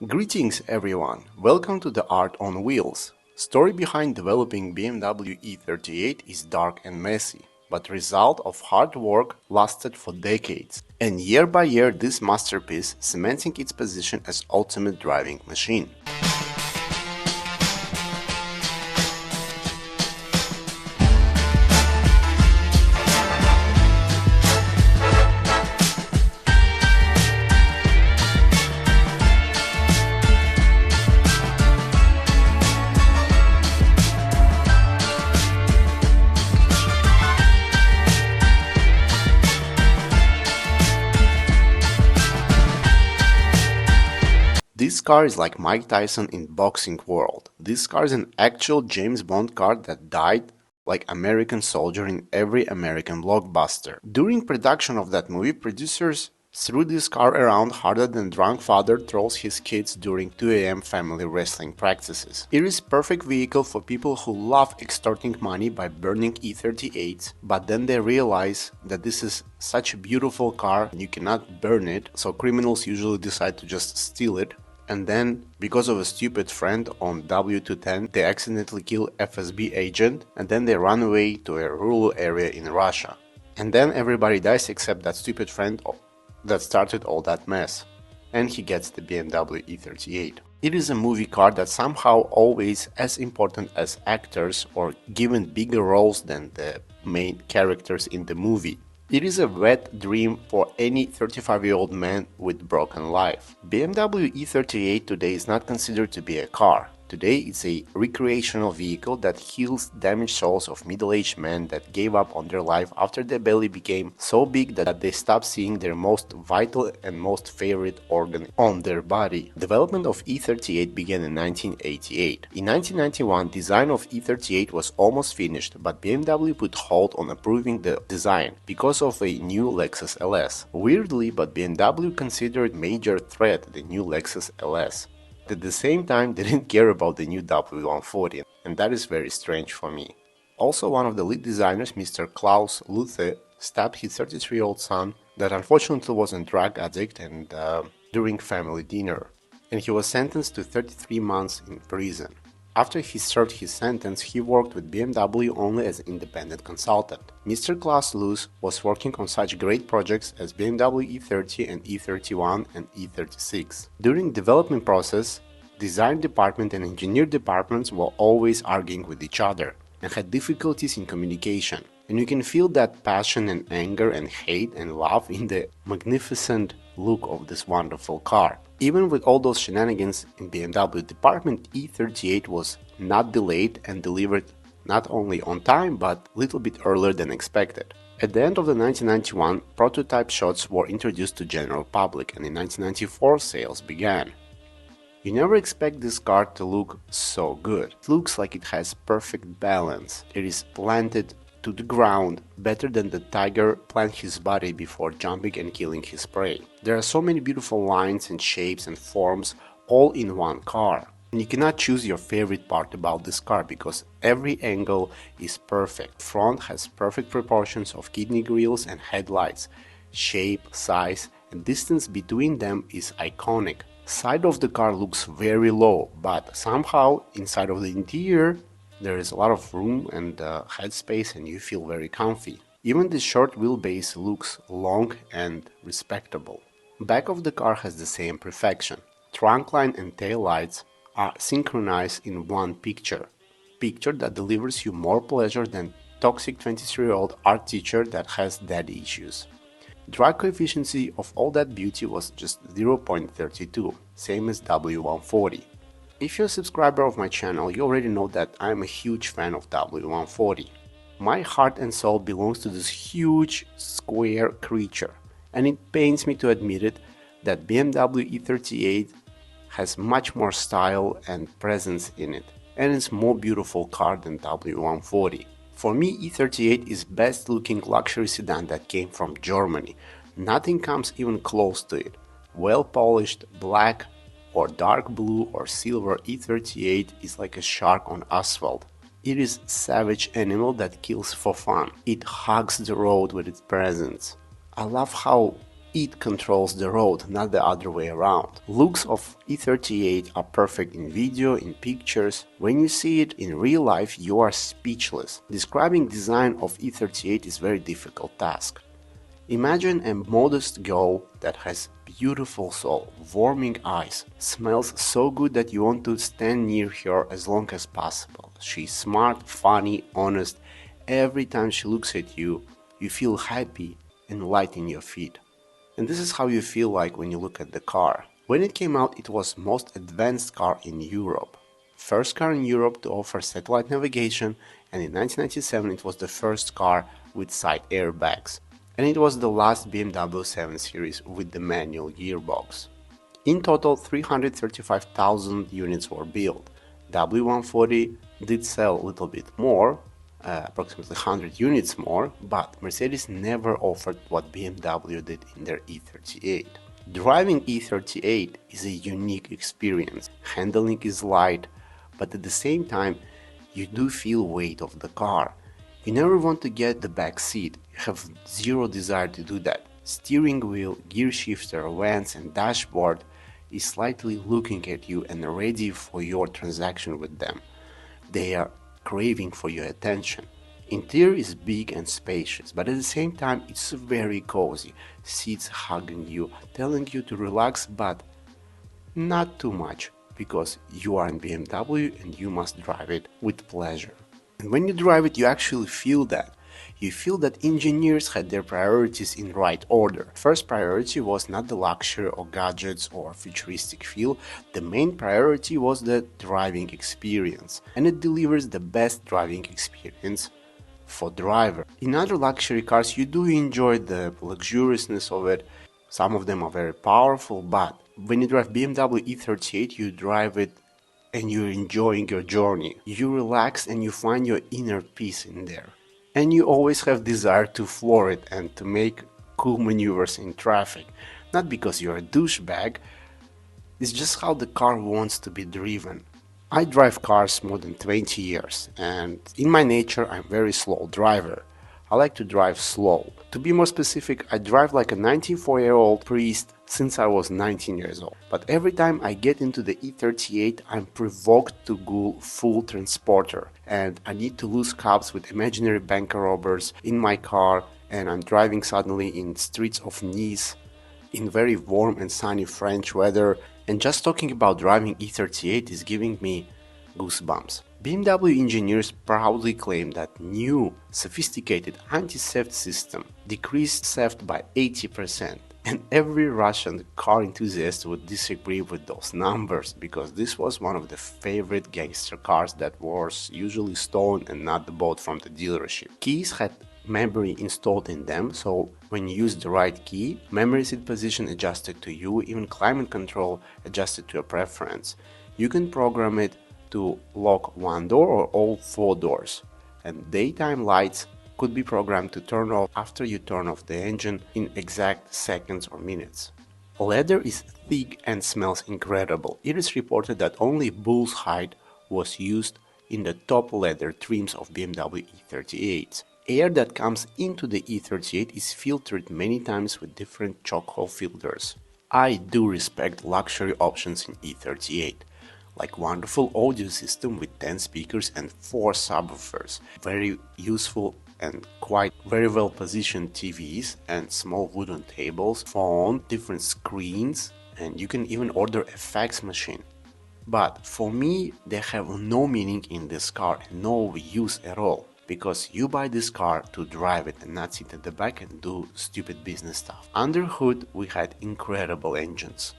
Greetings everyone, welcome to the Art on Wheels. Story behind developing BMW E38 is dark and messy, but result of hard work lasted for decades. And year by year this masterpiece cementing its position as ultimate driving machine. This car is like Mike Tyson in boxing world. This car is an actual James Bond car that died like American soldier in every American blockbuster. During production of that movie, producers threw this car around harder than drunk father throws his kids during 2 a.m. family wrestling practices. It is perfect vehicle for people who love extorting money by burning E38s, but then they realize that this is such a beautiful car and you cannot burn it, so criminals usually decide to just steal it. And then, because of a stupid friend on W210, they accidentally kill FSB agent and then they run away to a rural area in Russia. And then everybody dies except that stupid friend that started all that mess. And he gets the BMW E38. It is a movie car that somehow always as important as actors or given bigger roles than the main characters in the movie. It is a wet dream for any 35-year-old man with broken life. BMW E38 today is not considered to be a car. Today it's a recreational vehicle that heals damaged souls of middle-aged men that gave up on their life after their belly became so big that they stopped seeing their most vital and most favorite organ on their body. Development of E38 began in 1988. In 1991, design of E38 was almost finished, but BMW put hold on approving the design because of a new Lexus LS. Weirdly, but BMW considered major threat the new Lexus LS. At the same time, they didn't care about the new W140, and that is very strange for me. Also, one of the lead designers, Mr. Klaus Luthe, stabbed his 33-year-old son that unfortunately was a drug addict and during family dinner, and he was sentenced to 33 months in prison. After he served his sentence, he worked with BMW only as an independent consultant. Mr. Klaus Luthe was working on such great projects as BMW E30 and E31 and E36. During development process, design department and engineer departments were always arguing with each other and had difficulties in communication. And you can feel that passion and anger and hate and love in the magnificent look of this wonderful car. Even with all those shenanigans in BMW department, E38 was not delayed and delivered not only on time but little bit earlier than expected. At the end of the 1991, prototype shots were introduced to general public and in 1994 sales began. You never expect this car to look so good. It looks like it has perfect balance. It is planted to the ground better than the tiger planned his body before jumping and killing his prey. There are so many beautiful lines and shapes and forms all in one car. And you cannot choose your favorite part about this car because every angle is perfect. Front has perfect proportions of kidney grills and headlights. Shape, size and distance between them is iconic. Side of the car looks very low, but somehow inside of the interior there is a lot of room and headspace and you feel very comfy. Even the short wheelbase looks long and respectable. Back of the car has the same perfection. Trunk line and tail lights are synchronized in one picture. Picture that delivers you more pleasure than toxic 23-year-old art teacher that has daddy issues. Drag coefficient of all that beauty was just 0.32, same as W140. If you're a subscriber of my channel, you already know that I'm a huge fan of W140. My heart and soul belongs to this huge square creature, and it pains me to admit it that BMW E38 has much more style and presence in it, and it's more beautiful car than W140. For me, E38 is best looking luxury sedan that came from Germany. Nothing comes even close to it. Well polished, black or dark blue or silver E38 is like a shark on asphalt. It is a savage animal that kills for fun. It hugs the road with its presence. I love how It controls the road, not the other way around. Looks of E38 are perfect in video, in pictures. When you see it in real life, you are speechless. Describing design of E38 is a very difficult task. Imagine a modest girl that has beautiful soul, warming eyes, smells so good that you want to stand near her as long as possible. She's smart, funny, honest. Every time she looks at you, you feel happy and light in your feet. And this is how you feel like when you look at the car. When it came out, it was most advanced car in Europe. First car in Europe to offer satellite navigation, and in 1997 it was the first car with side airbags. And it was the last BMW 7 Series with the manual gearbox. In total, 335,000 units were built. W140 did sell a little bit more, approximately 100 units more, but Mercedes never offered what BMW did in their E38. Driving E38 is a unique experience. Handling is light, but at the same time, you do feel weight of the car. You never want to get the back seat, you have zero desire to do that. Steering wheel, gear shifter, vents and dashboard is slightly looking at you and ready for your transaction with them. They are craving for your attention. Interior is big and spacious, but at the same time it's very cozy. Seats hugging you, telling you to relax, but not too much, because you are in BMW and you must drive it with pleasure. And when you drive it, you actually feel that. You feel that engineers had their priorities in right order. First priority was not the luxury or gadgets or futuristic feel, the main priority was the driving experience, and it delivers the best driving experience for driver. In other luxury cars you do enjoy the luxuriousness of it, some of them are very powerful, but when you drive BMW E38 you drive it and you're enjoying your journey. You relax and you find your inner peace in there. And you always have desire to floor it and to make cool maneuvers in traffic. Not because you're a douchebag, it's just how the car wants to be driven. I drive cars more than 20 years and in my nature I'm a very slow driver. I like to drive slow. To be more specific, I drive like a 94-year-old priest since I was 19 years old. But every time I get into the E38, I'm provoked to go full transporter. And I need to lose cops with imaginary bank robbers in my car, and I'm driving suddenly in streets of Nice in very warm and sunny French weather. And just talking about driving E38 is giving me goosebumps. BMW engineers proudly claim that new, sophisticated anti-theft system decreased theft by 80%. And every Russian car enthusiast would disagree with those numbers, because this was one of the favorite gangster cars that was usually stolen and not bought from the dealership. Keys had memory installed in them, so when you use the right key, memory seat position adjusted to you, even climate control adjusted to your preference. You can program it to lock one door or all four doors, and daytime lights could be programmed to turn off after you turn off the engine in exact seconds or minutes. Leather is thick and smells incredible. It is reported that only bull's hide was used in the top leather trims of BMW E38s. Air that comes into the E38 is filtered many times with different choke-hole filters. I do respect luxury options in E38. Like wonderful audio system with 10 speakers and 4 subwoofers, very useful and quite very well positioned TVs and small wooden tables, phone, different screens, and you can even order a fax machine. But for me, they have no meaning in this car and no use at all, because you buy this car to drive it and not sit at the back and do stupid business stuff. Under hood we had incredible engines.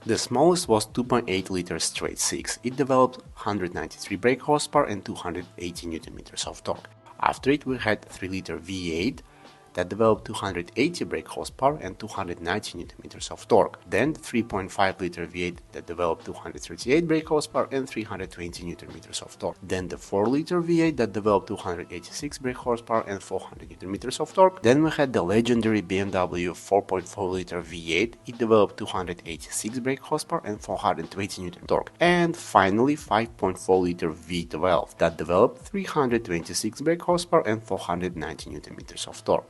The smallest was 2.8 liter straight 6. It developed 193 brake horsepower and 280 Nm of torque. After it we had 3 liter V8 that developed 280 brake horsepower and 290 Nm of torque. Then the 3.5-liter V8 that developed 238 brake horsepower and 320 Nm of torque. Then the 4-liter V8 that developed 286 brake horsepower and 400 Nm of torque. Then we had the legendary BMW 4.4-liter V8. It developed 286 brake horsepower and 420 Nm torque. And finally 5.4-liter V12 that developed 326 brake horsepower and 490 Nm of torque.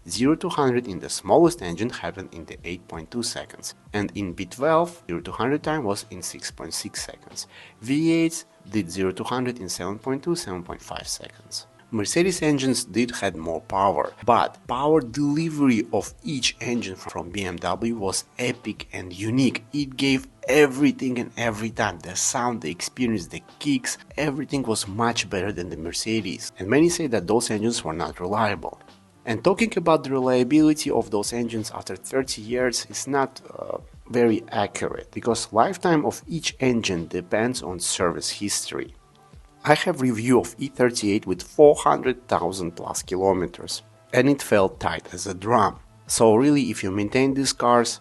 0 to 100 in the smallest engine happened in the 8.2 seconds, and in B12, 0 to 100 time was in 6.6 seconds. V8s did 0 to 100 in 7.5 seconds. Mercedes engines did had more power, but power delivery of each engine from BMW was epic and unique. It gave everything and every time. The sound, the experience, the kicks, everything was much better than the Mercedes. And many say that those engines were not reliable. And talking about the reliability of those engines after 30 years is not very accurate, because lifetime of each engine depends on service history. I have review of E38 with 400,000 plus kilometers, and it felt tight as a drum. So really, if you maintain these cars,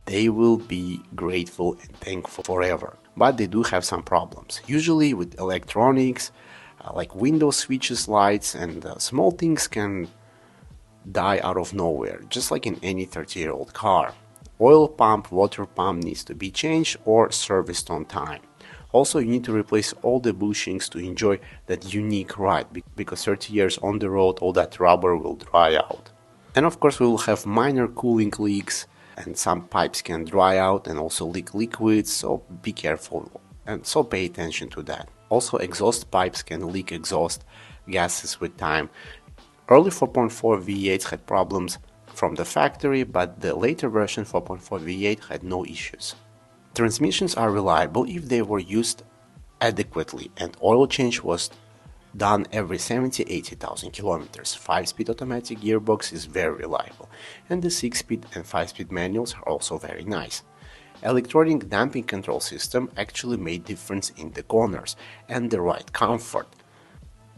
they will be grateful and thankful forever. But they do have some problems, usually with electronics, like window switches, lights, and small things can die out of nowhere, just like in any 30-year-old car. Oil pump, water pump needs to be changed or serviced on time. Also, you need to replace all the bushings to enjoy that unique ride, because 30 years on the road, all that rubber will dry out. And of course, we will have minor cooling leaks, and some pipes can dry out and also leak liquids, so be careful and so pay attention to that. Also, exhaust pipes can leak exhaust gases with time. Early 4.4 V8s had problems from the factory, but the later version 4.4 V8 had no issues. Transmissions are reliable if they were used adequately, and oil change was done every 70-80,000 kilometers. 5-speed automatic gearbox is very reliable, and the 6-speed and 5-speed manuals are also very nice. Electronic damping control system actually made difference in the corners and the ride comfort.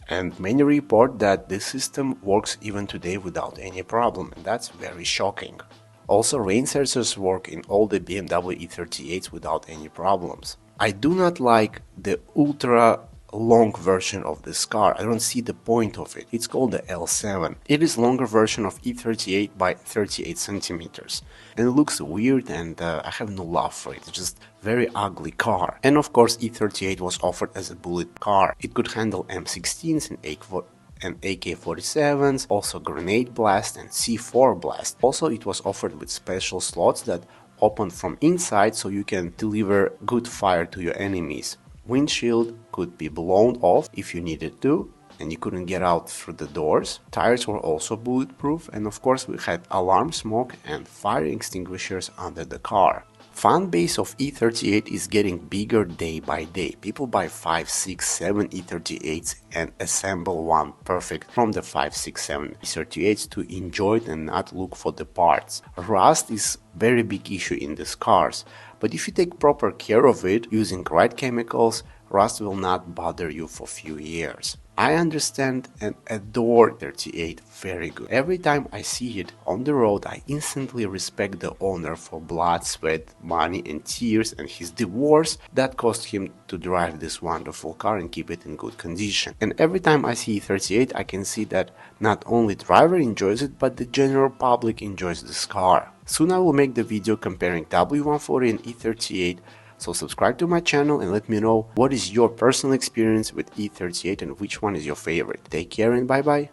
And many report that this system works even today without any problem, and that's very shocking. Also, rain sensors work in all the BMW E38s without any problems. I do not like the ultra long version of this car. I don't see the point of it. It's called the L7. It is longer version of E38 by 38 centimeters. And it looks weird, and I have no love for it. It's just very ugly car. And of course, E38 was offered as a bullet car. It could handle M16s and AK-47s, also grenade blast and C4 blast. Also, it was offered with special slots that open from inside, so you can deliver good fire to your enemies. Windshield could be blown off if you needed to, and you couldn't get out through the doors. Tires were also bulletproof, and of course we had alarm smoke and fire extinguishers under the car. Fan base of E38 is getting bigger day by day. People buy 5, 6, 7 E38s and assemble one perfect from the 5, 6, 7 E38s to enjoy it and not look for the parts. Rust is very big issue in these cars, but if you take proper care of it using right chemicals, rust will not bother you for few years. I understand and adore 38 very good. Every time I see it on the road, I instantly respect the owner for blood, sweat, money and tears and his divorce that cost him to drive this wonderful car and keep it in good condition. And every time I see 38, I can see that not only driver enjoys it, but the general public enjoys this car. Soon I will make the video comparing W140 and E38. So subscribe to my channel and let me know what is your personal experience with E38 and which one is your favorite. Take care and bye bye.